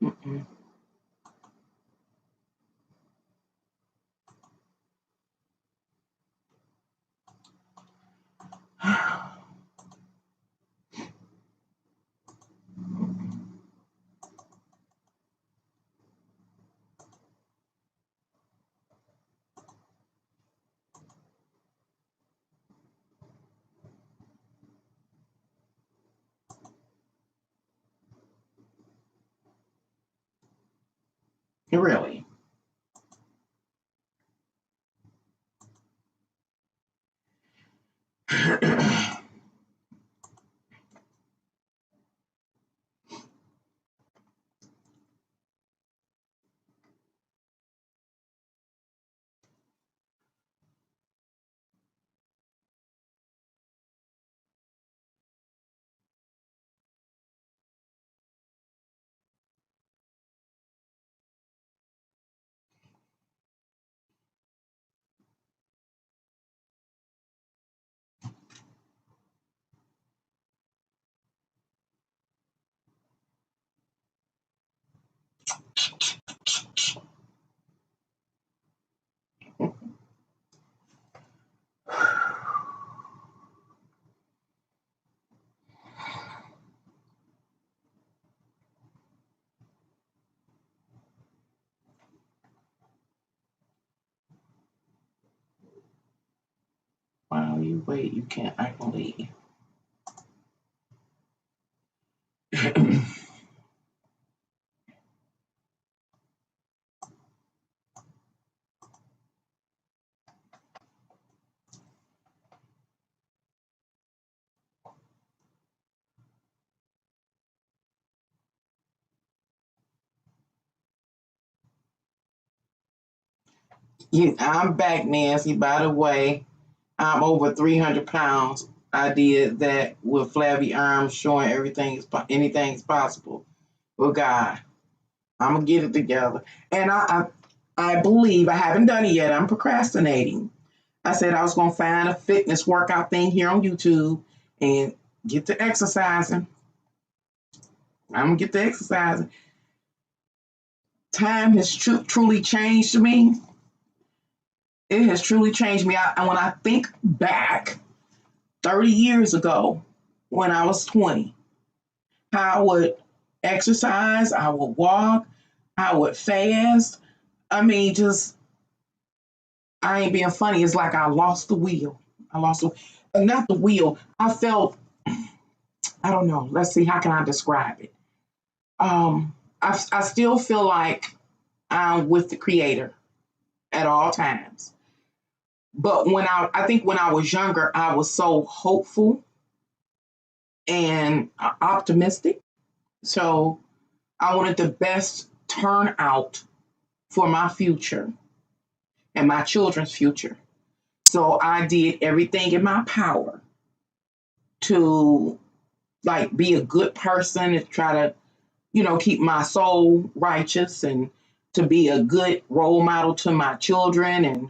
Mm-mm. Really. While you wait, you can't, I can leave. I'm back, Nancy. By the way, I'm over 300 pounds. I did that with flabby arms, showing anything is possible with God. I'm gonna get it together, and I believe I haven't done it yet. I'm procrastinating. I said I was gonna find a fitness workout thing here on YouTube and get to exercising. I'm gonna get to exercising. Time has truly changed me. It has truly changed me. When I think back 30 years ago, when I was 20, how I would exercise, I would walk, I would fast. I mean, just, I ain't being funny. It's like I lost the wheel. I lost the, not the wheel. I felt, I don't know. Let's see, how can I describe it? I still feel like I'm with the creator at all times. But I think when I was younger, I was so hopeful and optimistic. So I wanted the best turnout for my future and my children's future. So I did everything in my power to like be a good person and try to, keep my soul righteous and to be a good role model to my children and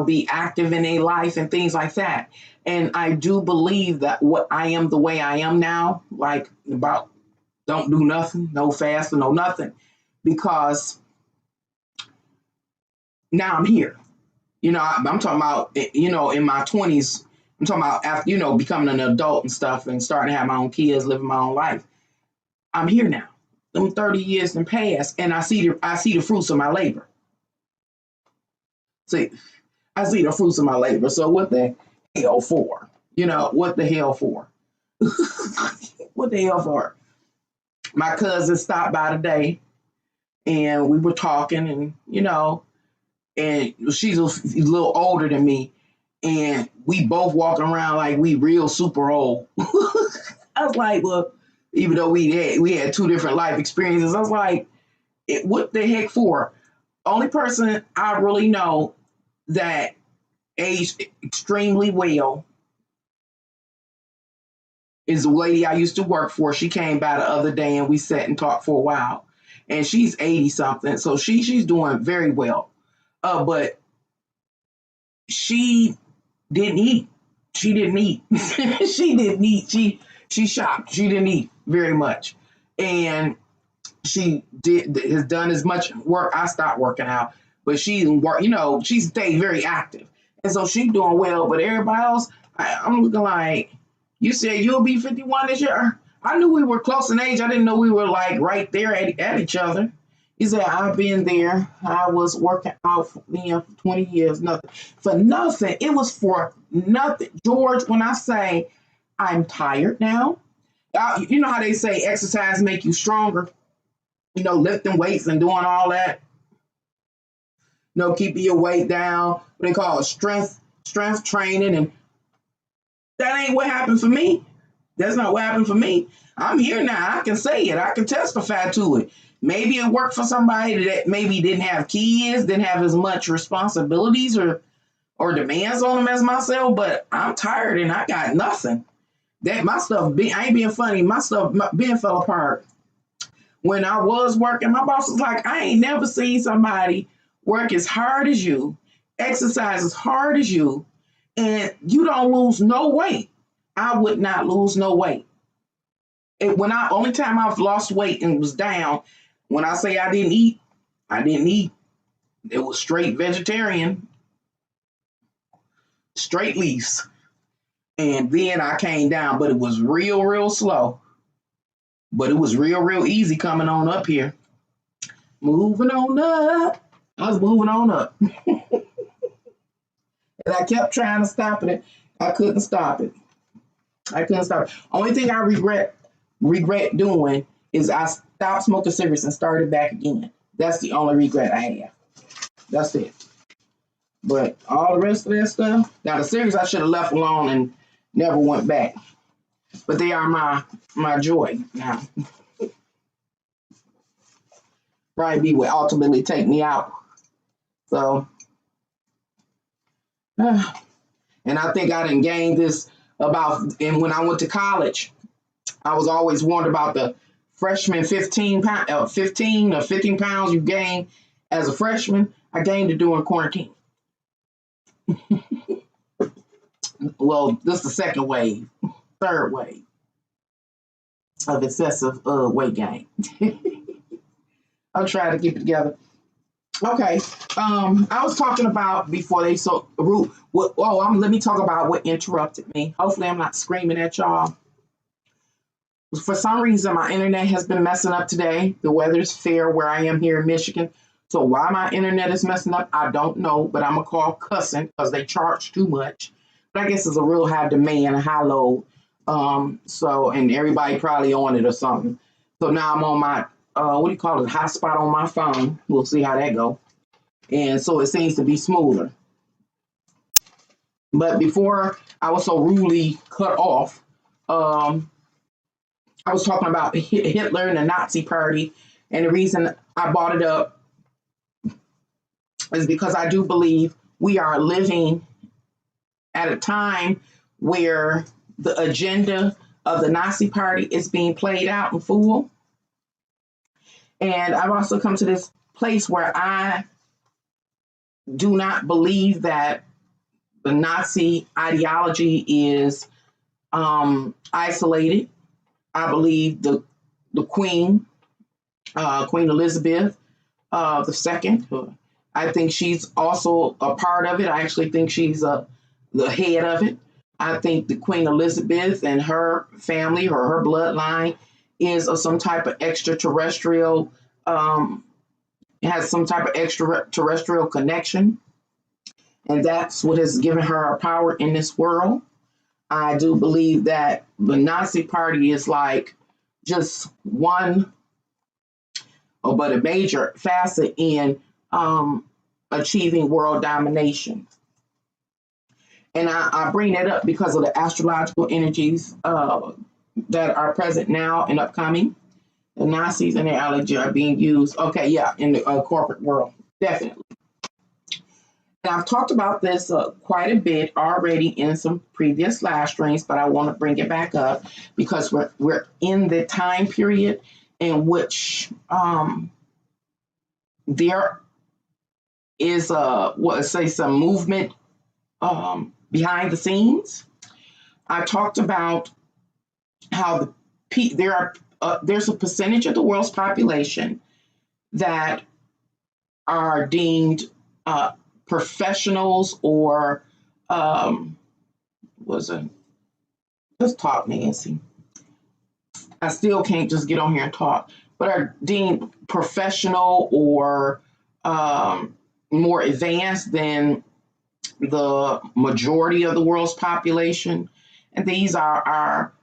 be active in their life and things like that. And I do believe that what I am the way I am now, like about don't do nothing, no fasting, no nothing, because now I'm here. I'm talking about, in my 20s, I'm talking about after, becoming an adult and stuff and starting to have my own kids, living my own life. I'm here now. Them 30 years in past, and I see the fruits of my labor. See, I see the fruits of my labor. So what the hell for? What the hell for? What the hell for? My cousin stopped by today and we were talking and she's a little older than me and we both walking around like we real super old. I was like, well, even though we had two different life experiences, I was like, what the heck for? Only person I really know that aged extremely well is the lady I used to work for. She came by the other day and we sat and talked for a while. And she's 80 something. So she's doing very well. But she didn't eat. She didn't eat. She didn't eat. She shopped. She didn't eat very much. And she has done as much work. I stopped working out, but she didn't work, she stayed very active. And so she's doing well, but everybody else, I'm looking like, you said you'll be 51 this year. I knew we were close in age. I didn't know we were like right there at each other. He said, I've been there. I was working out for 20 years, nothing. For nothing. It was for nothing. George, when I say I'm tired now, you know how they say exercise make you stronger? Lifting weights and doing all that. Keeping your weight down. What they call it, strength training. And that ain't what happened for me. That's not what happened for me. I'm here now. I can say it. I can testify to it. Maybe it worked for somebody that maybe didn't have kids, didn't have as much responsibilities or demands on them as myself, but I'm tired and I got nothing. That my stuff, I ain't being funny, my stuff being fell apart. When I was working, my boss was like, I ain't never seen somebody work as hard as you, exercise as hard as you, and you don't lose no weight. I would not lose no weight. Only time I've lost weight and was down, when I say I didn't eat, I didn't eat. It was straight vegetarian, straight leaves. And then I came down, but it was real, real slow. But it was real, real easy coming on up here. Moving on up. I was moving on up. And I kept trying to stop it. I couldn't stop it. Only thing I regret doing is I stopped smoking cigarettes and started back again. That's the only regret I have. That's it. But all the rest of that stuff, now the cigarettes I should have left alone and never went back. But they are my joy now. Probably be what ultimately take me out. So, and I think I didn't gain this and when I went to college, I was always warned about the freshman 15 or 15 pounds you gain as a freshman. I gained it during quarantine. Well, this is the second wave, third wave of excessive weight gain. I'll try to keep it together. Okay. I was talking about before they let me talk about what interrupted me. Hopefully I'm not screaming at y'all. For some reason, my internet has been messing up today. The weather's fair where I am here in Michigan. So why my internet is messing up, I don't know, but I'm going to call cussing because they charge too much. But I guess it's a real high demand, a high load. And everybody probably on it or something. So now I'm on my, hotspot on my phone. We'll see how that go. And so it seems to be smoother. But before I was so rudely cut off, I was talking about Hitler and the Nazi Party. And the reason I brought it up is because I do believe we are living at a time where the agenda of the Nazi Party is being played out in full. And I've also come to this place where I do not believe that the Nazi ideology is isolated. I believe the Queen Elizabeth II, I think she's also a part of it. I actually think she's the head of it. I think the Queen Elizabeth and her family or her bloodline is of some type of extraterrestrial, has some type of extraterrestrial connection. And that's what has given her power in this world. I do believe that the Nazi Party is like just one, but a major facet in achieving world domination. And I bring that up because of the astrological energies that are present now and upcoming. The Nazis and their allergy are being used, in the corporate world, definitely. And I've talked about this quite a bit already in some previous live streams, but I want to bring it back up because we're in the time period in which there is some movement behind the scenes. I talked about how there's a percentage of the world's population that are deemed professionals or was it? Let's talk, Nancy. I still can't just get on here and talk, but are deemed professional or more advanced than the majority of the world's population, and these are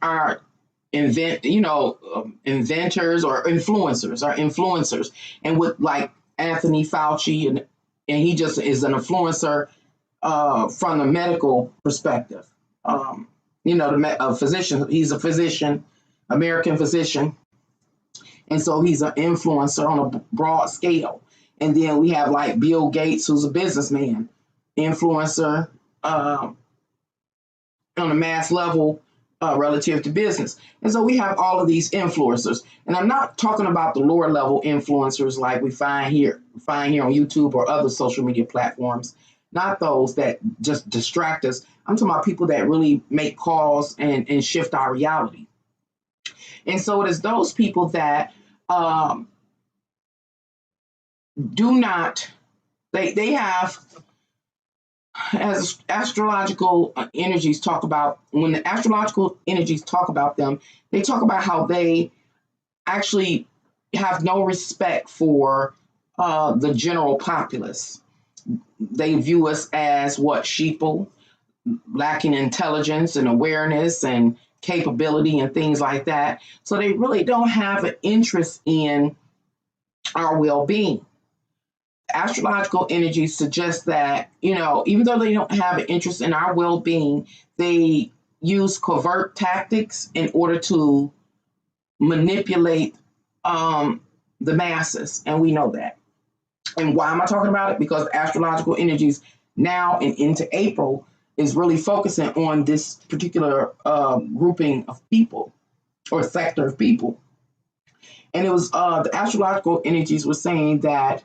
our inventors or influencers, and with like Anthony Fauci, and he just is an influencer from the medical perspective. A physician. He's a physician, American physician, and so he's an influencer on a broad scale. And then we have like Bill Gates, who's a businessman, influencer on a mass level relative to business. And so we have all of these influencers. And I'm not talking about the lower level influencers like we find here on YouTube or other social media platforms. Not those that just distract us. I'm talking about people that really make calls and shift our reality. And so it is those people that do not, they have, as astrological energies talk about, when the astrological energies talk about them, they talk about how they actually have no respect for the general populace. They view us as sheeple, lacking intelligence and awareness and capability and things like that. So they really don't have an interest in our well-being. Astrological energy suggests that, even though they don't have an interest in our well-being, they use covert tactics in order to manipulate the masses. And we know that. And why am I talking about it? Because astrological energies now and into April is really focusing on this particular grouping of people or sector of people. And it was the astrological energies were saying that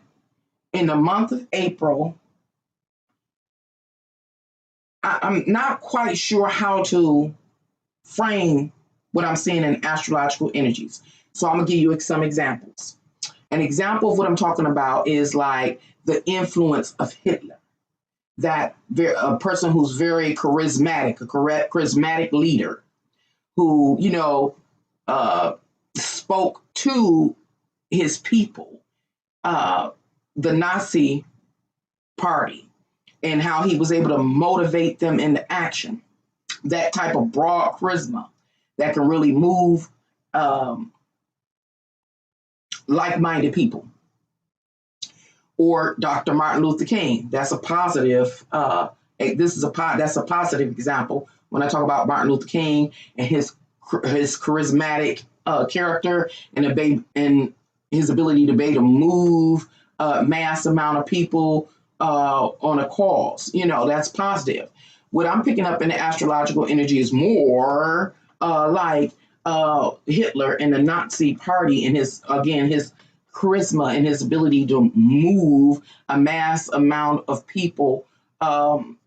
in the month of April, I'm not quite sure how to frame what I'm seeing in astrological energies. So I'm going to give you some examples. An example of what I'm talking about is like the influence of Hitler, that a person who's very charismatic, a charismatic leader who, spoke to his people, the Nazi party, and how he was able to motivate them into action. That type of broad charisma that can really move like-minded people. Or Dr. Martin Luther King. That's a positive. That's a positive example when I talk about Martin Luther King and his charismatic character and his ability to be able to move mass amount of people on a cause. That's positive. What I'm picking up in the astrological energy is more like Hitler and the Nazi party and his charisma and his ability to move a mass amount of people on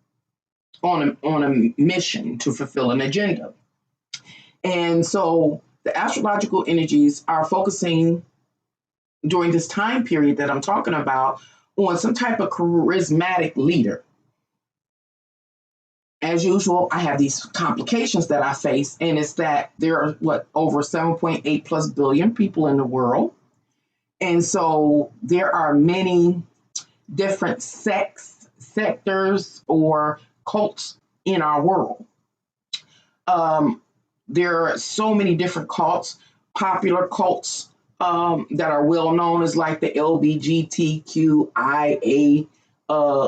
a mission to fulfill an agenda. And so the astrological energies are focusing during this time period that I'm talking about on some type of charismatic leader. As usual, I have these complications that I face, and it's that there are over 7.8 plus billion people in the world. And so there are many different sectors or cults in our world. There are so many different cults, popular cults that are well known as like the LGBTQIA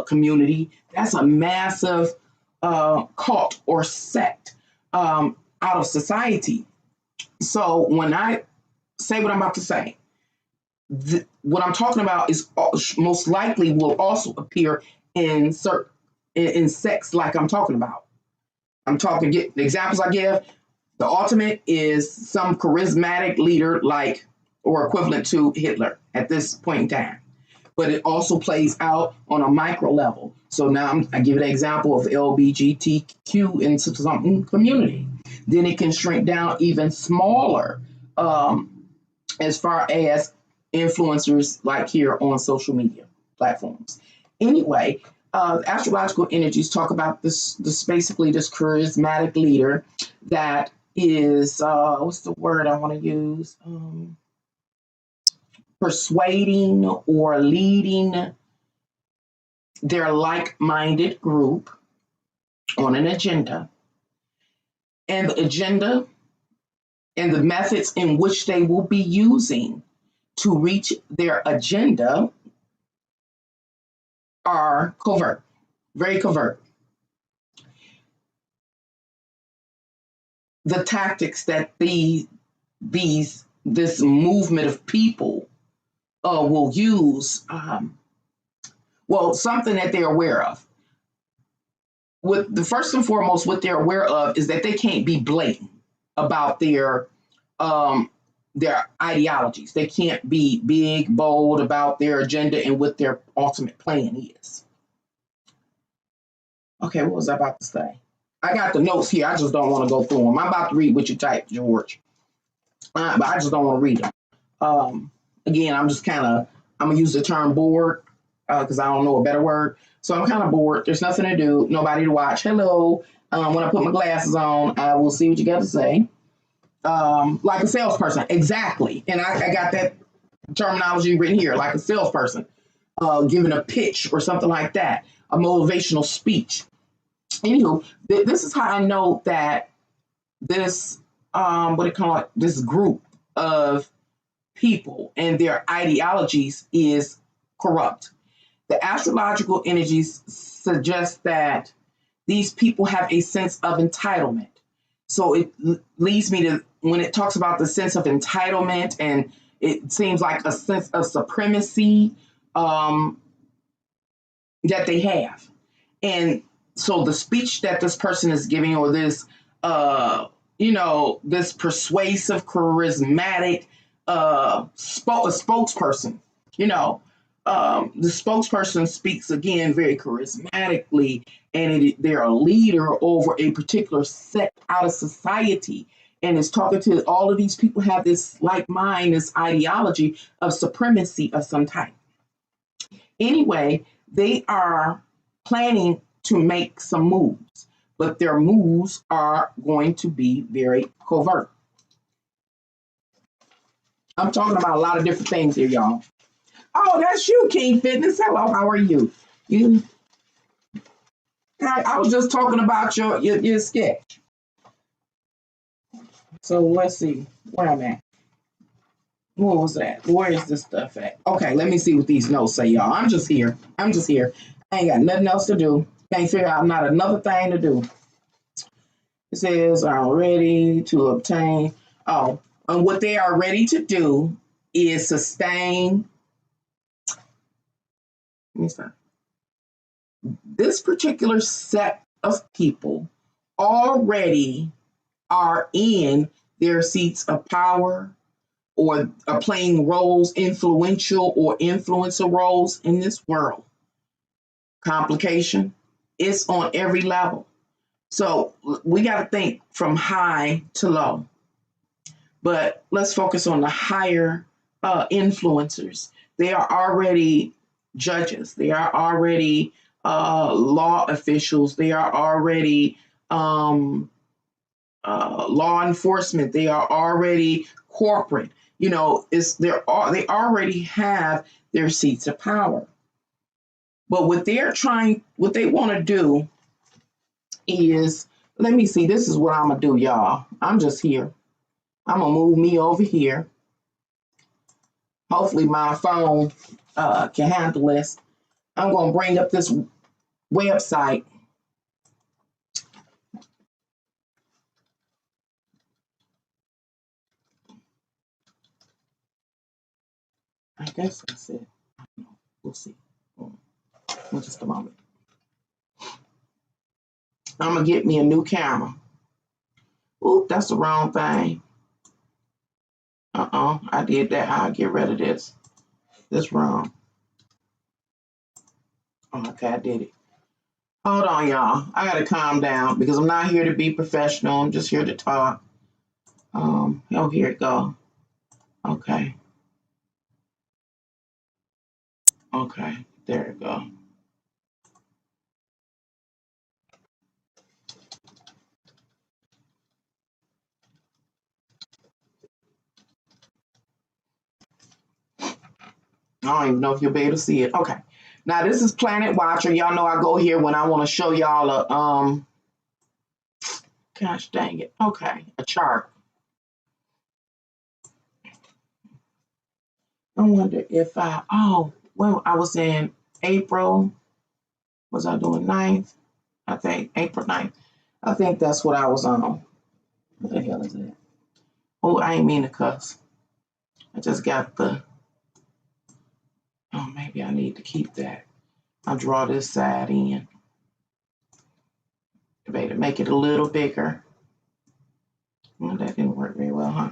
community. That's a massive cult or sect out of society. So when I say what I'm about to say, what I'm talking about is most likely will also appear in certain in sex, like I'm talking about. I'm talking. Get the examples I give. The ultimate is some charismatic leader, like or equivalent to Hitler at this point in time. But it also plays out on a micro level. So now I give an example of LBGTQ in some community. Then it can shrink down even smaller, as far as influencers like here on social media platforms. Anyway, astrological energies talk about this basically this charismatic leader that is what's the word I want to use? Persuading or leading their like-minded group on an agenda, and the agenda and the methods in which they will be using to reach their agenda are covert, very covert. The tactics that this movement of people will use, well, something that they're aware of. With the first and foremost, what they're aware of is that they can't be blatant about their ideologies. They can't be big, bold about their agenda and what their ultimate plan is. Okay, what was I about to say? I got the notes here. I just don't want to go through them. I'm about to read what you typed, George, but I just don't want to read them. Again, I'm gonna use the term bored because I don't know a better word. So I'm kind of bored. There's nothing to do, nobody to watch. Hello. When I put my glasses on, I will see what you got to say. Like a salesperson, exactly. And I got that terminology written here, like a salesperson, giving a pitch or something like that, a motivational speech. Anywho, this is how I know that this, what do you call it, this group of people and their ideologies is corrupt. The astrological energies suggest that these people have a sense of entitlement. So it leads me to when it talks about the sense of entitlement, and it seems like a sense of supremacy that they have. And so the speech that this person is giving, or this, this persuasive, charismatic spokesperson, the spokesperson speaks again very charismatically, and they're a leader over a particular sect out of society, and is talking to all of these people have this like mind, this ideology of supremacy of some type. Anyway, they are planning to make some moves, but their moves are going to be very covert. I'm talking about a lot of different things here, y'all. Oh, that's you, King Fitness. Hello, how are you? I was just talking about your sketch. So let's see where I'm at. What was that? Where is this stuff at? Okay, let me see what these notes say, y'all. I'm just here. I ain't got nothing else to do. Can't figure out not another thing to do. It says I'm ready to obtain. Oh, and what they are ready to do is sustain. Let me start. This particular set of people already are in their seats of power, or are playing roles, influential or influencer roles in this world. Complication, it's on every level. So we got to think from high to low. But let's focus on the higher influencers. They are already judges. They are already law officials. They are already law enforcement. They are already corporate. They already have their seats of power. But what they want to do is, let me see. This is what I'm gonna do, y'all. I'm just here. I'm gonna move me over here. Hopefully, my phone can handle this. I'm gonna bring up this website. I guess that's it. I don't know. We'll see. In just a moment. I'm gonna get me a new camera. Oop, that's the wrong thing. I did that. I'll get rid of this. This wrong. Oh, okay, I did it. Hold on, y'all. I gotta calm down because I'm not here to be professional. I'm just here to talk. Oh, here it go. Okay. Okay, there it go. I don't even know if you'll be able to see it. Okay. Now this is Planet Watcher. Y'all know I go here when I want to show y'all a gosh dang it. Okay, a chart. I wonder if when I was in April, was I doing 9th? I think April 9th. I think that's what I was on. What the hell is that? Oh, I ain't mean to cuss. I just got maybe I need to keep that. I'll draw this side in. To make it a little bigger. Well, that didn't work very well, huh?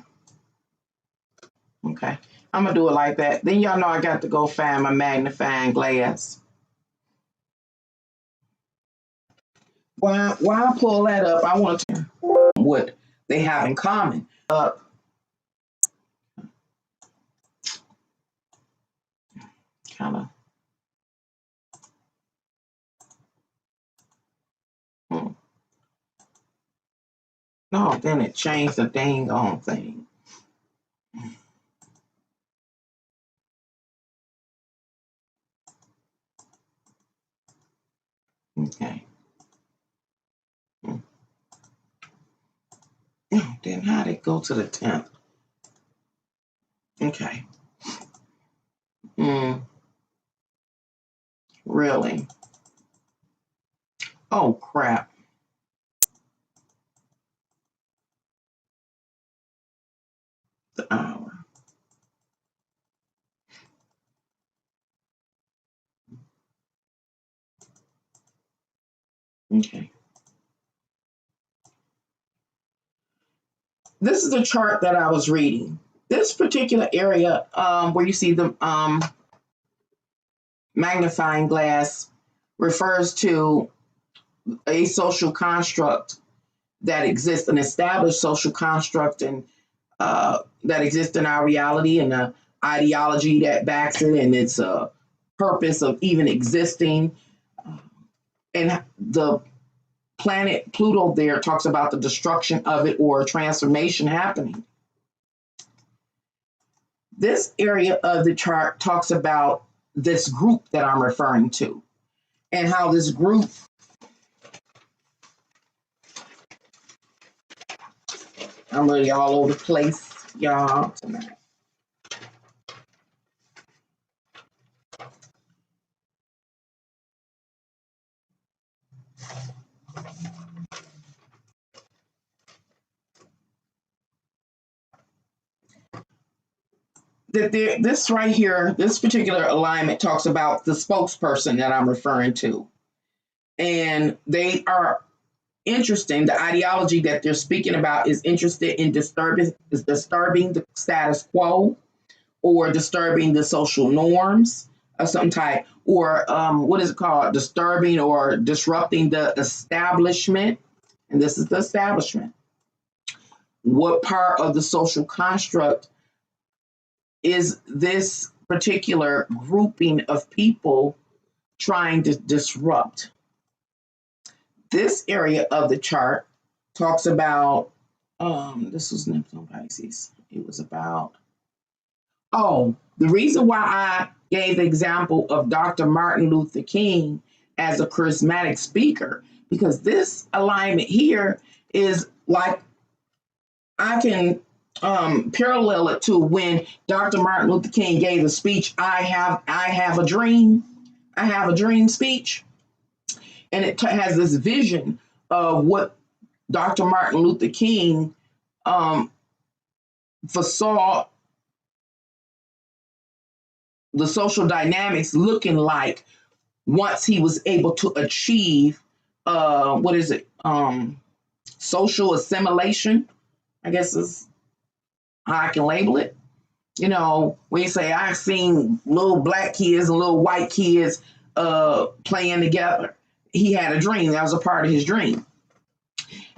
Okay, I'm gonna do it like that. Then y'all know I got to go find my magnifying glass. While I pull that up, I want to what they have in common. Kind of. No, then it changed the dang on thing. Okay. Oh, then how'd it go to the 10th? Okay. Really? Oh, crap. The hour. Okay. This is the chart that I was reading. This particular area where you see the magnifying glass refers to a social construct that exists, an established social construct, and that exists in our reality, and the ideology that backs it, and its purpose of even existing. And the planet Pluto there talks about the destruction of it or transformation happening. This area of the chart talks about this group that I'm referring to and how this group I'm really all over the place, y'all, tonight. This right here, this particular alignment talks about the spokesperson that I'm referring to. And they are interesting. The ideology that they're speaking about is interested in disturbing the status quo or disturbing the social norms of some type, or what is it called? Disturbing or disrupting the establishment. And this is the establishment. What part of the social construct is this particular grouping of people trying to disrupt? This area of the chart talks about, this was Neptune Pisces. It was about, the reason why I gave the example of Dr. Martin Luther King as a charismatic speaker, because this alignment here is like, I can parallel it to when Dr. Martin Luther King gave the speech, I have a dream speech. And it has this vision of what Dr. Martin Luther King foresaw the social dynamics looking like once he was able to achieve what is it? Social assimilation, I guess is how I can label it. You know, when you say I've seen little black kids and little white kids playing together. He had a dream. That was a part of his dream.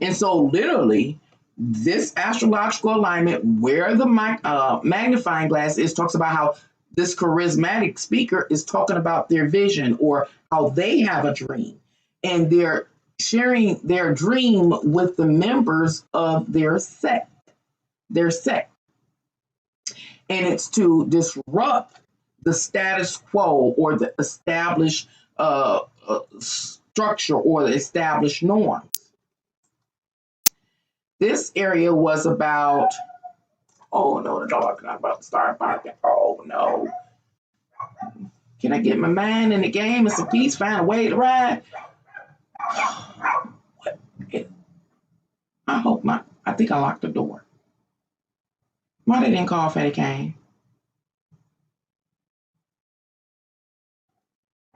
And so literally this astrological alignment where the magnifying glass is talks about how this charismatic speaker is talking about their vision or how they have a dream and they're sharing their dream with the members of their sect. And it's to disrupt the status quo or the established structure or the established norms. This area was about, oh no, the dog's not about to start barking. Oh no. Can I get my mind in the game and some peace, find a way to ride? I think I locked the door. Why they didn't call Fatty Kane?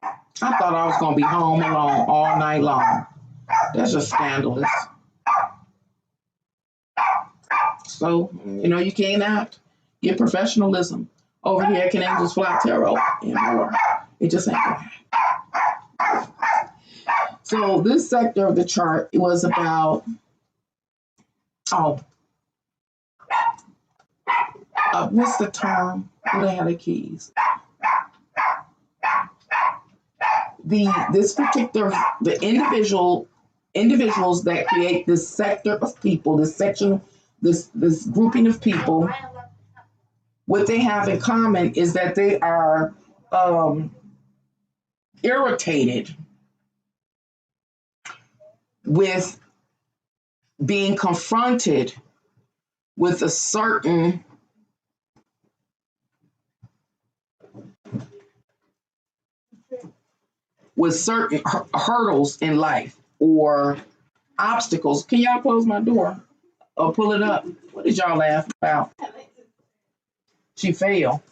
I thought I was going to be home alone all night long. That's just scandalous. So, you know, you cannot get professionalism over here. Can Angels Fly Tarot anymore? It just ain't going to happen. So this sector of the chart, it was about, what's the term? Where the hell are the keys? The individuals that create this sector of people, this section, this grouping of people, what they have in common is that they are irritated with being confronted with certain hurdles in life or obstacles. Can y'all close my door or pull it up? What did y'all laugh about? She fell.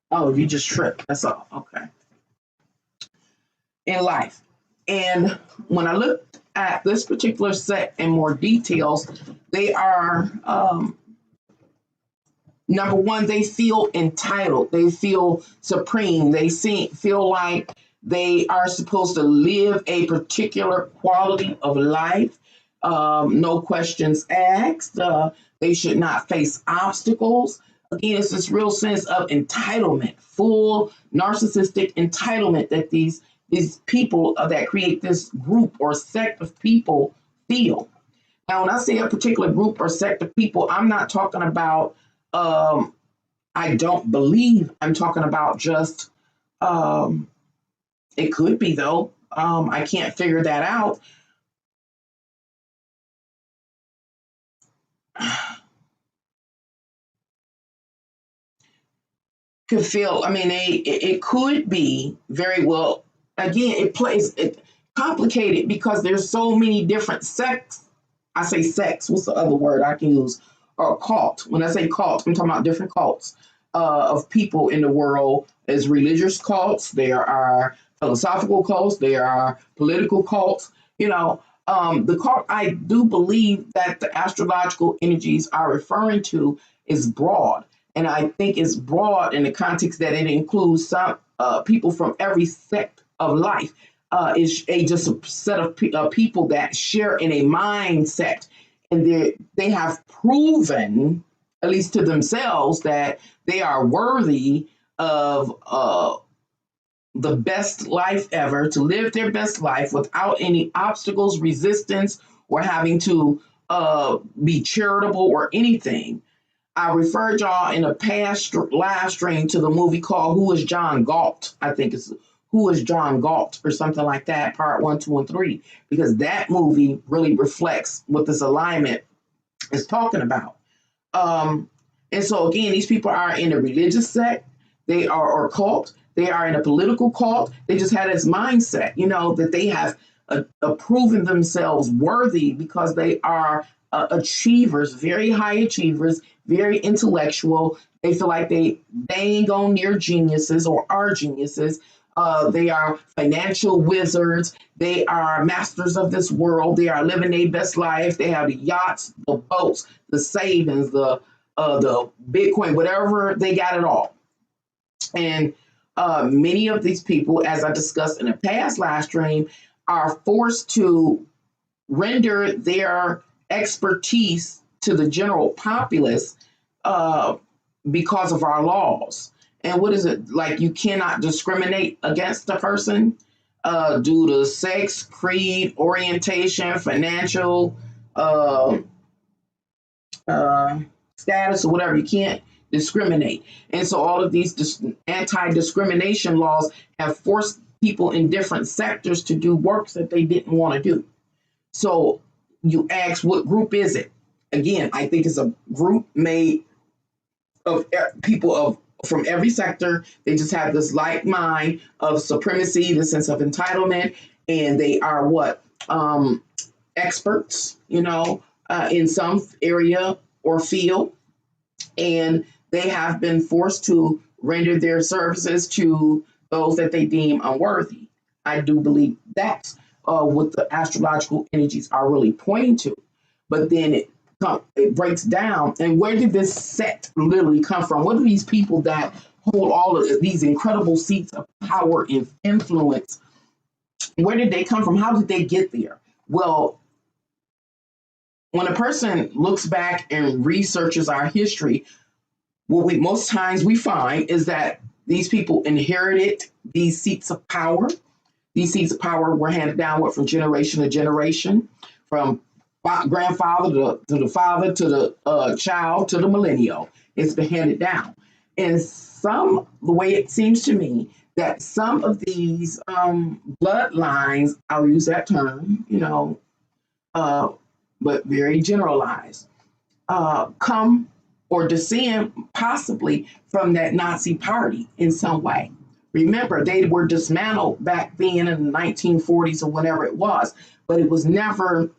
Oh, you just tripped. That's all. Okay. In life. And when I looked at this particular set in more details, they are, number one, they feel entitled. They feel supreme. They feel like they are supposed to live a particular quality of life. No questions asked. They should not face obstacles. Again, it's this real sense of entitlement, full narcissistic entitlement that these people that create this group or sect of people feel. Now, when I say a particular group or sect of people, I'm not talking about I don't believe. I'm talking about just it could be though. I can't figure that out. Could feel, I mean, it could be very well. Again, it complicated because there's so many different sects. I say sects. What's the other word I can use? Or cult. When I say cult, I'm talking about different cults of people in the world. There's religious cults. There are philosophical cults. There are political cults. You know, the cult I do believe that the astrological energies are referring to is broad. And I think it's broad in the context that it includes some people from every sect of life. It's just a set of people that share in a mindset. And they have proven, at least to themselves, that they are worthy of the best life ever, to live their best life without any obstacles, resistance, or having to be charitable or anything. I referred y'all in a past live stream to the movie called Who is John Galt? I think it's Who is John Galt or something like that, part 1, 2, and 3, because that movie really reflects what this alignment is talking about. And so again, these people are in a religious sect, they are or cult, they are in a political cult. They just had this mindset, you know, that they have proven themselves worthy because they are achievers, very high achievers, very intellectual. They feel like they ain't going near geniuses or are geniuses. They are financial wizards. They are masters of this world. They are living their best life. They have the yachts, the boats, the savings, the Bitcoin, whatever. They got it all. And many of these people, as I discussed in a past live stream, are forced to render their expertise to the general populace because of our laws. And what is it? Like, you cannot discriminate against a person due to sex, creed, orientation, financial uh, status, or whatever. You can't discriminate. And so all of these anti-discrimination laws have forced people in different sectors to do works that they didn't want to do. So you ask, what group is it? Again, I think it's a group made of people from every sector. They just have this like mind of supremacy, the sense of entitlement, and they are what? Experts, in some area or field, and they have been forced to render their services to those that they deem unworthy. I do believe that's what the astrological energies are really pointing to. But then it breaks down. And where did this sect literally come from? What are these people that hold all of these incredible seats of power and influence? Where did they come from? How did they get there? Well, when a person looks back and researches our history, what we most times we find is that these people inherited these seats of power. These seats of power were handed down from generation to generation, from grandfather to the father to the child to the millennial. It's been handed down. And the way it seems to me, that some of these bloodlines, I'll use that term, but very generalized, come or descend possibly from that Nazi party in some way. Remember, they were dismantled back then in the 1940s or whatever it was, but it was never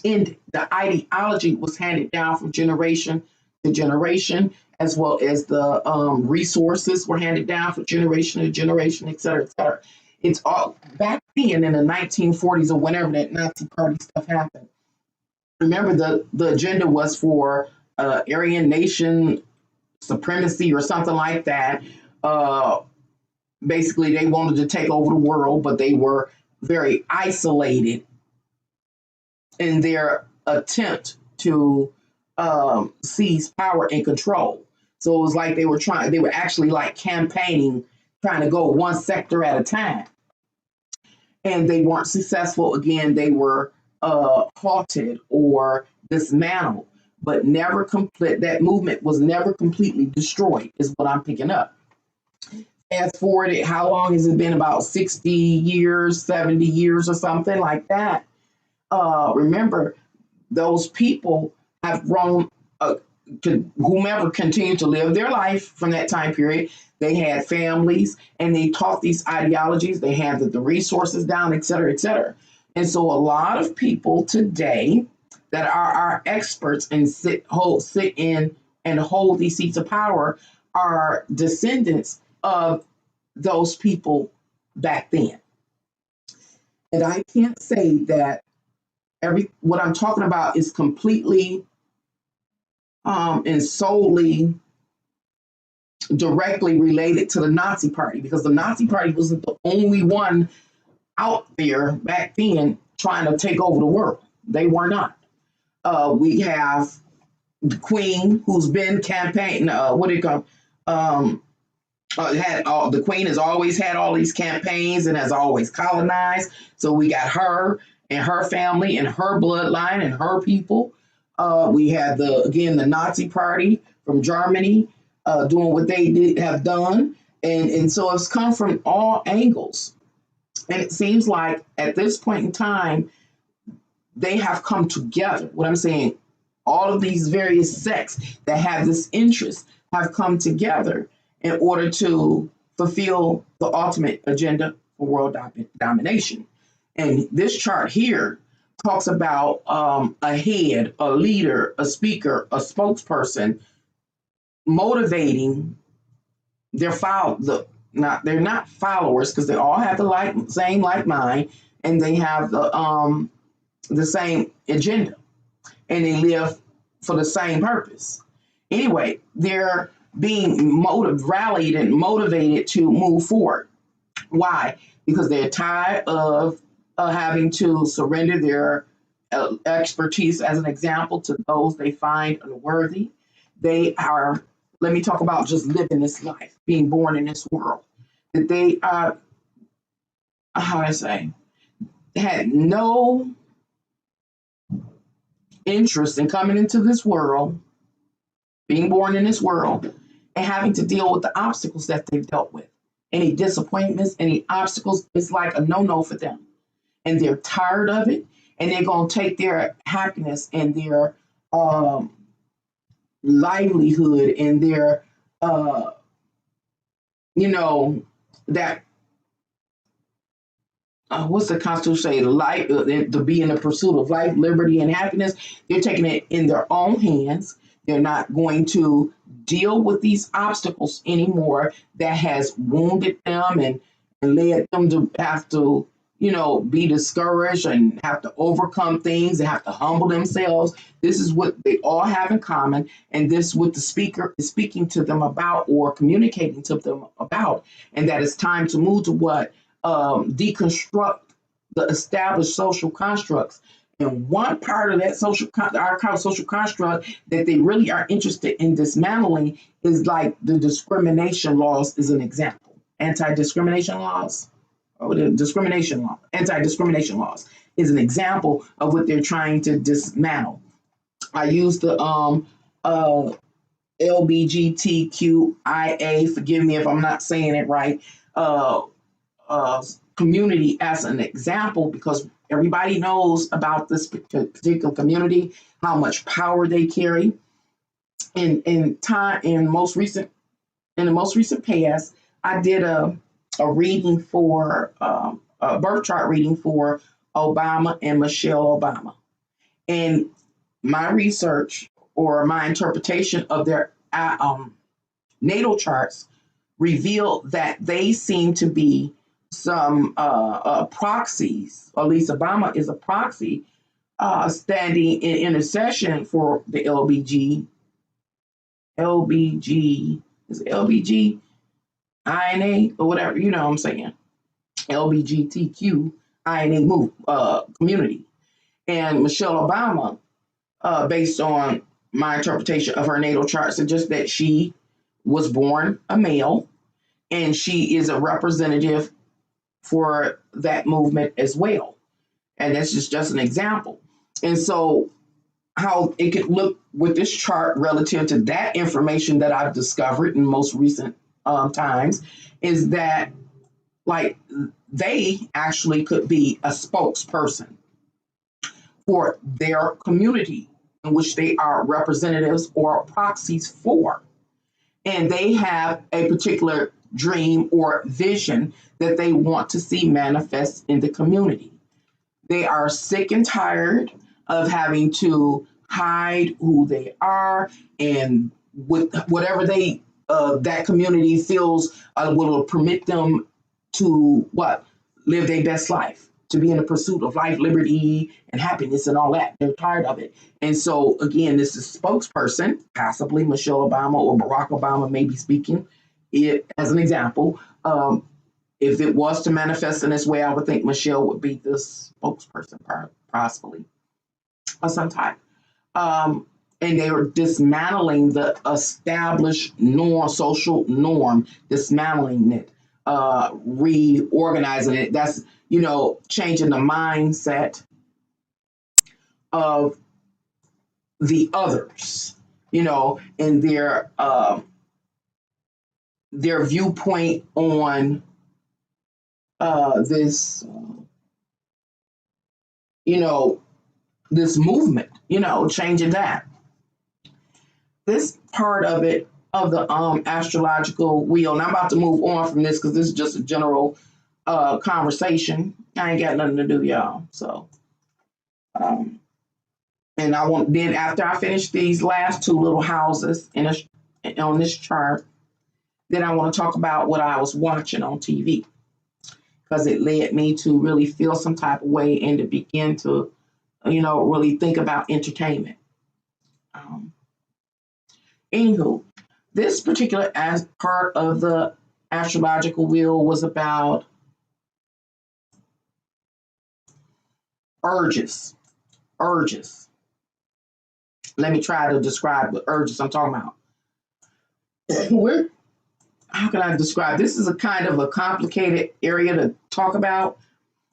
ended. The ideology was handed down from generation to generation, as well as the resources were handed down from generation to generation, et cetera, et cetera. It's all back then in the 1940s or whenever that Nazi party stuff happened. Remember, the agenda was for Aryan nation supremacy or something like that. Basically, they wanted to take over the world, but they were very isolated in their attempt to seize power and control. So it was like they were actually like campaigning, trying to go one sector at a time. And they weren't successful. Again, they were halted or dismantled, but never complete. That movement was never completely destroyed, is what I'm picking up. Fast forward it, how long has it been? About 60 years, 70 years or something like that. Remember, those people have grown, whomever continued to live their life from that time period. They had families and they taught these ideologies. They had the resources down, et cetera, et cetera. And so a lot of people today that are our experts and sit in and hold these seats of power are descendants of those people back then. And I can't say that what I'm talking about is completely and solely directly related to the Nazi Party, because the Nazi Party wasn't the only one out there back then trying to take over the world. They were not. We have the Queen, who's been campaigning. The Queen has always had all these campaigns and has always colonized. So we got her and her family and her bloodline and her people. We had the Nazi Party from Germany doing what they have done. And so it's come from all angles. And it seems like at this point in time, they have come together. What I'm saying, all of these various sects that have this interest have come together in order to fulfill the ultimate agenda for world domination. And this chart here talks about a head, a leader, a speaker, a spokesperson motivating their not they're not followers because they all have the same like mind, and they have the same agenda, and they live for the same purpose. Anyway, they're being rallied and motivated to move forward. Why? Because they're tired of having to surrender their expertise, as an example, to those they find unworthy. They are, let me talk about just living this life, being born in this world. That they are, how do I say, had no interest in coming into this world, being born in this world, and having to deal with the obstacles that they've dealt with. Any disappointments, any obstacles, it's like a no-no for them. And they're tired of it, and they're going to take their happiness and their livelihood and their, that, what's the Constitution say? Life, to be in the pursuit of life, liberty, and happiness. They're taking it in their own hands. They're not going to deal with these obstacles anymore that has wounded them and led them to have to, be discouraged and have to overcome things and have to humble themselves. This is what they all have in common. And this is what the speaker is speaking to them about or communicating to them about. And that it's time to move to what? Deconstruct the established social constructs. And one part of that our social construct that they really are interested in dismantling is like the discrimination laws is an example. Anti-discrimination laws, or the discrimination law, anti-discrimination laws is an example of what they're trying to dismantle. I use the LBGTQIA, forgive me if I'm not saying it right, community as an example because everybody knows about this particular community, how much power they carry. In the most recent past, I did a reading for a birth chart reading for Obama and Michelle Obama, and my research or my interpretation of their natal charts revealed that they seem to be some proxies, or at least Obama is a proxy, standing in intercession for the is it LBG, INA, or whatever, you know what I'm saying, LBGTQ, INA community. And Michelle Obama, based on my interpretation of her natal chart, suggests that she was born a male and she is a representative for that movement as well. And that's just an example. And so how it could look with this chart relative to that information that I've discovered in most recent times is that like they actually could be a spokesperson for their community in which they are representatives or proxies for. And they have a particular dream or vision that they want to see manifest in the community. They are sick and tired of having to hide who they are and with whatever they that community feels will permit them to live their best life, to be in the pursuit of life, liberty, and happiness and all that. They're tired of it. And so again, this is spokesperson, possibly Michelle Obama or Barack Obama may be speaking it as an example. If it was to manifest in this way, I would think Michelle would be the spokesperson, possibly of some type. And they were dismantling the established social norm, dismantling it, reorganizing it. That's, changing the mindset of the others, and their viewpoint on this, this movement, changing that. This part of it, of the astrological wheel, and I'm about to move on from this because this is just a general conversation. I ain't got nothing to do, y'all. So Um, and I want then after I finish these last two little houses on this chart, then I want to talk about what I was watching on TV because it led me to really feel some type of way and to begin to, really think about entertainment. Um, Anywho, this particular as part of the astrological wheel was about urges. Urges. Let me try to describe the urges I'm talking about. How can I describe? This is a kind of a complicated area to talk about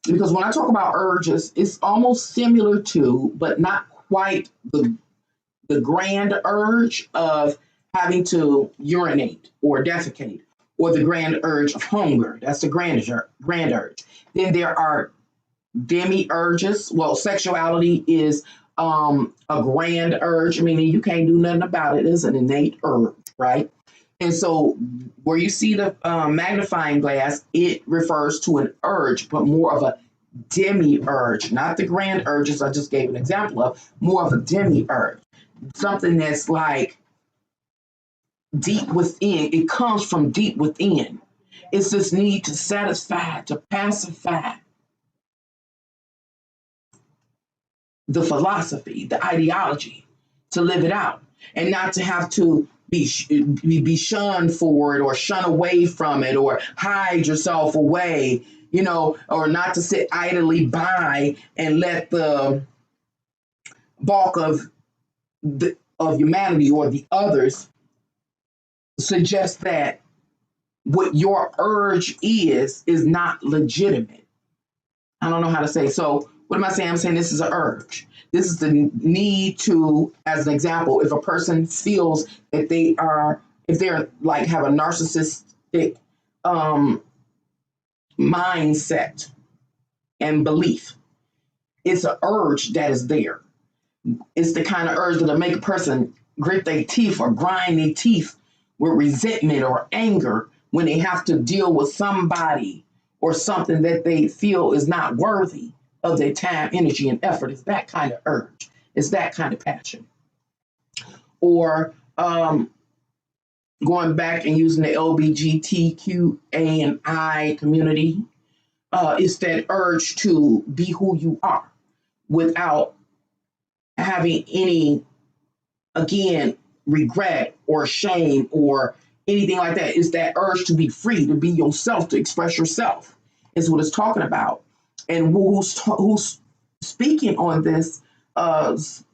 because when I talk about urges, it's almost similar to, but not quite the grand urge of having to urinate or defecate, or the grand urge of hunger. That's the grand urge. Then there are demi urges. Well, sexuality is a grand urge, meaning you can't do nothing about it. It's an innate urge, right? And so, where you see the magnifying glass, it refers to an urge, but more of a demi urge, not the grand urges I just gave an example of, more of a demi urge. Something that's like deep within. It comes from deep within. It's this need to satisfy, to pacify the philosophy, the ideology, to live it out, and not to have to be shunned for it or shun away from it or hide yourself away, or not to sit idly by and let the bulk of humanity or the others suggest that what your urge is not legitimate. I don't know how to say. So what am I saying? I'm saying this is an urge. This is the need to, as an example, if a person feels that if they're like have a narcissistic mindset and belief, it's an urge that is there. It's the kind of urge that'll make a person grit their teeth or grind their teeth with resentment or anger when they have to deal with somebody or something that they feel is not worthy of their time, energy, and effort. It's that kind of urge. It's that kind of passion. Or going back and using the LBGTQA and I community, it's that urge to be who you are without having any, again, regret or shame or anything like that. It's that urge to be free, to be yourself, to express yourself is what it's talking about. And who's speaking on this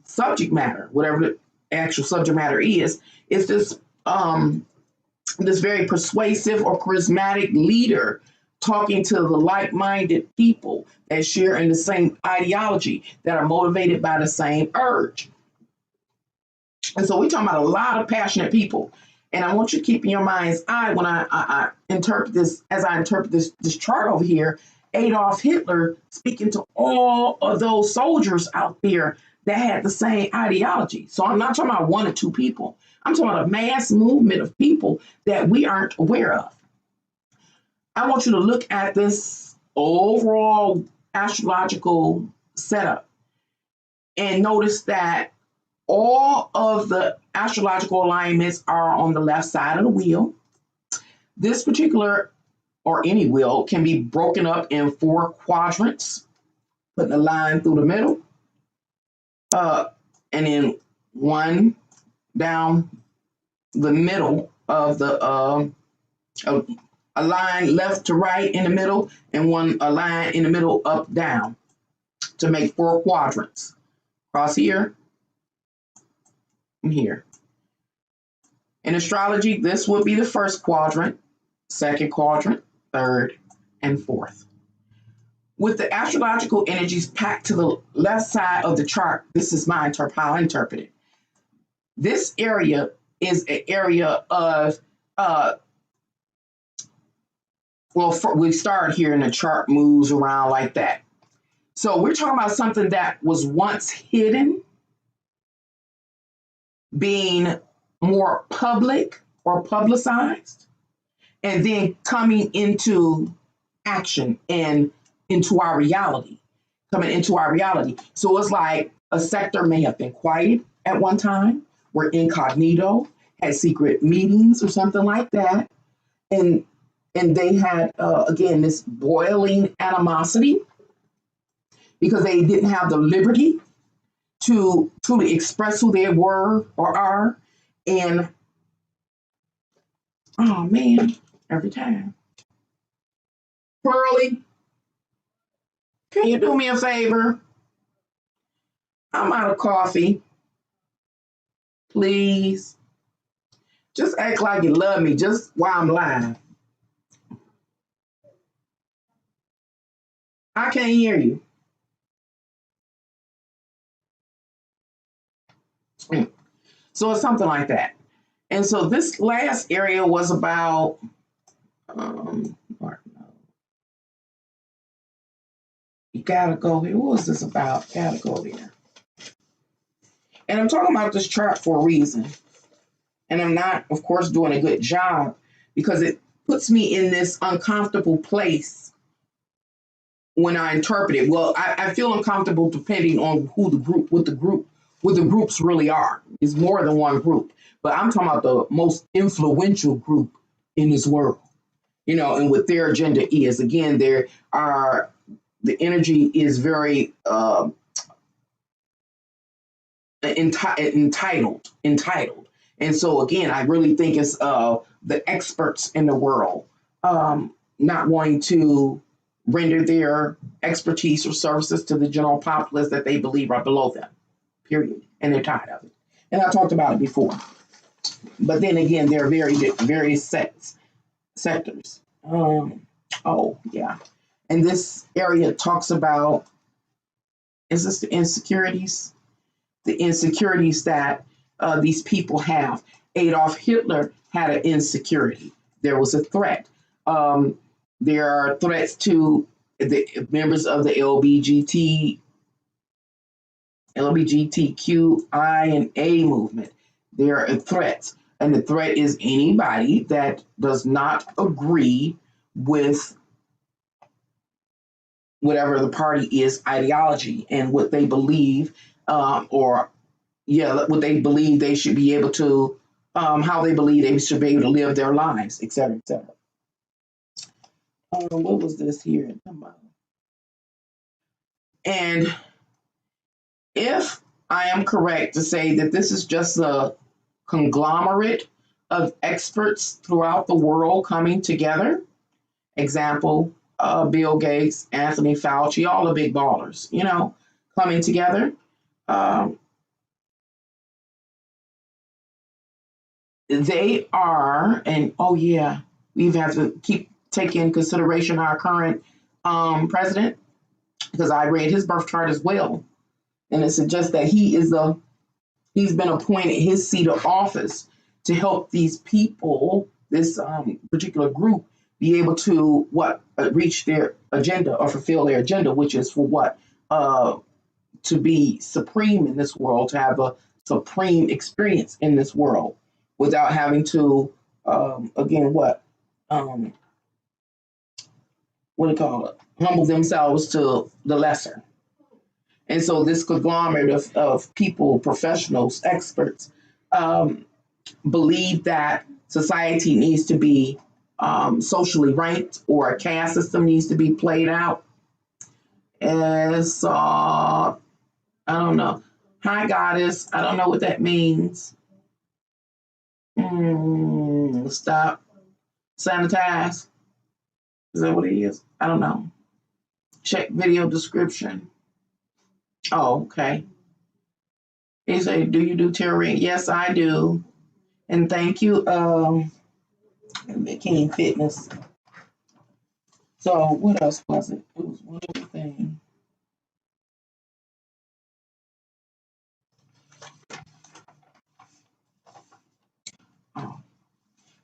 subject matter, whatever the actual subject matter is this this very persuasive or charismatic leader talking to the like-minded people that share in the same ideology, that are motivated by the same urge. And so we're talking about a lot of passionate people. And I want you to keep in your mind's eye when I interpret this, as I interpret this chart over here, Adolf Hitler speaking to all of those soldiers out there that had the same ideology. So I'm not talking about one or two people. I'm talking about a mass movement of people that we aren't aware of. I want you to look at this overall astrological setup and notice that all of the astrological alignments are on the left side of the wheel. This particular, or any wheel, can be broken up in 4 quadrants, putting a line through the middle, and then one down the middle of a line left to right in the middle, and a line in the middle up down to make 4 quadrants. Across here and here. In astrology, this would be the first quadrant, second quadrant, third, and fourth. With the astrological energies packed to the left side of the chart, this is how I interpret it. This area is an area of, we start here and the chart moves around like that. So we're talking about something that was once hidden, being more public or publicized, and then coming into action and into our reality. coming into our reality. So it's like a sector may have been quiet at one time, were incognito, had secret meetings or something like that, and they had again this boiling animosity because they didn't have the liberty to truly express who they were or are. And oh man, every time. Pearlie, can you do me a favor? I'm out of coffee. Please. Just act like you love me just while I'm live. I can't hear you. So it's something like that. And so this last area was about you gotta go here. What was this about? Gotta go there. And I'm talking about this chart for a reason. And I'm not, of course, doing a good job because it puts me in this uncomfortable place when I interpret it. Well, I feel uncomfortable depending on who the group, what the groups really are. It's more than one group. But I'm talking about the most influential group in this world, and what their agenda is. Again, the energy is very entitled. And so again, I really think it's the experts in the world not wanting to render their expertise or services to the general populace that they believe are below them, period. And they're tired of it. And I talked about it before. But then again, there are various sectors. Oh, yeah. And this area talks about, is this the insecurities? The insecurities that these people have. Adolf Hitler had an insecurity. There was a threat. There are threats to the members of the LGBTQI and A movement. There are threats. And the threat is anybody that does not agree with whatever the party is ideology and what they believe, what they believe they should be able to, how they believe they should be able to live their lives, et cetera, et cetera. What was this here? And if I am correct to say that this is just a conglomerate of experts throughout the world coming together, example, Bill Gates, Anthony Fauci, all the big ballers, coming together. They are, and oh yeah, we have to take in consideration our current president, because I read his birth chart as well, and it suggests that he's been appointed his seat of office to help these people, this particular group, be able to reach their agenda or fulfill their agenda, which is for what? To be supreme in this world, to have a supreme experience in this world without having to, humble themselves to the lesser. And so this conglomerate of people, professionals, experts, believe that society needs to be socially ranked, or a caste system needs to be played out. As I don't know. Hi, goddess. I don't know what that means. Stop. Sanitize. Is that what it is? I don't know. Check video description. Oh, okay. He said, do you do tarot reading? Yes, I do. And thank you, Bikini Fitness. So what else was it? It was one other thing. Oh.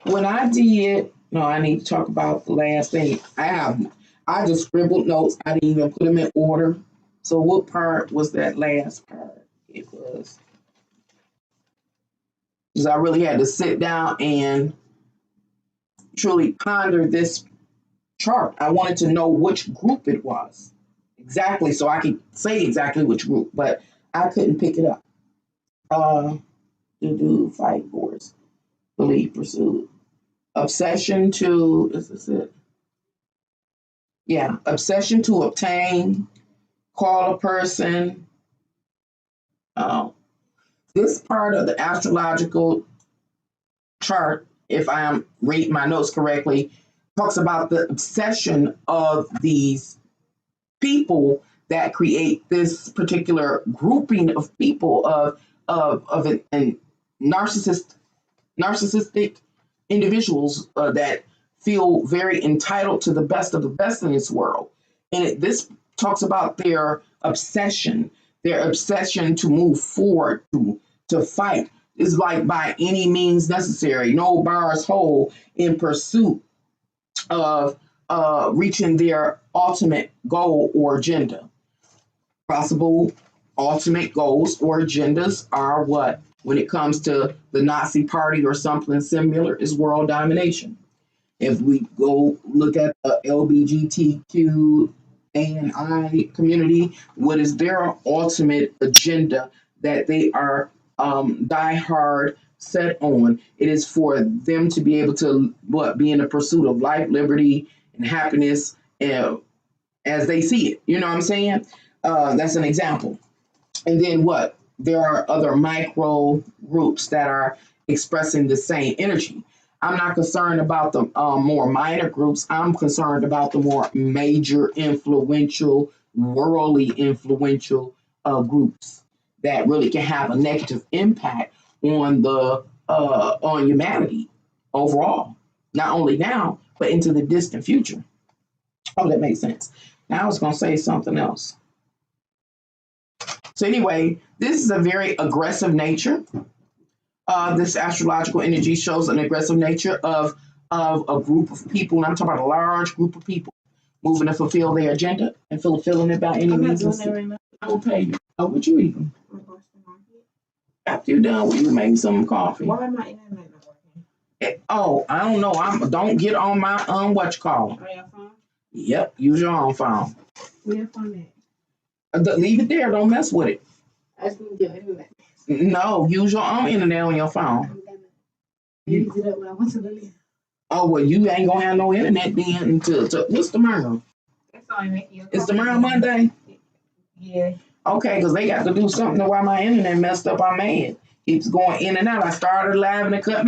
When I did, no, I need to talk about the last thing. I just scribbled notes. I didn't even put them in order. So what part was that last part? It was, because I really had to sit down and truly ponder this chart. I wanted to know which group it was exactly, so I could say exactly which group, but I couldn't pick it up. To do, fight, force, believe, pursue. Obsession to, is this it? Yeah, obsession to obtain, call a person. Uh, this part of the astrological chart, if I'm reading my notes correctly, talks about the obsession of these people that create this particular grouping of people of an narcissistic individuals that feel very entitled to the best of the best in this world. And this talks about their obsession to move forward, to fight. Is like by any means necessary, no bars hold in pursuit of reaching their ultimate goal or agenda. Possible ultimate goals or agendas are what? When it comes to the Nazi party or something similar, is world domination. If we go look at the LGBTQ and I community, what is their ultimate agenda that they are die hard set on? It is for them to be able to be in the pursuit of life, liberty, and happiness, as they see it. You know what I'm saying? That's an example. And then what? There are other micro groups that are expressing the same energy. I'm not concerned about the more minor groups. I'm concerned about the more major, influential, worldly influential groups that really can have a negative impact on humanity overall. Not only now, but into the distant future. Oh, that makes sense. Now I was going to say something else. So anyway, this is a very aggressive nature. This astrological energy shows an aggressive nature of a group of people, and I'm talking about a large group of people moving to fulfill their agenda and fulfilling it by any means. I will pay you. Oh, what you eating? After you're done, will you make me some coffee? Why am I internet not working? Oh, I don't know. Don't get on my what you call it. Oh, your phone? Yep, use your own phone. Where your phone at? Leave it there. Don't mess with it. I just need your internet. No, use your own internet on your phone. I'm gonna use it up when I want to live. Oh, well, you ain't gonna have no internet then until what's tomorrow? That's all I make you. It's tomorrow Monday? Yeah. Okay, because they got to do something to why my internet messed up. I'm mad. Keeps going in and out. I started live and it cut me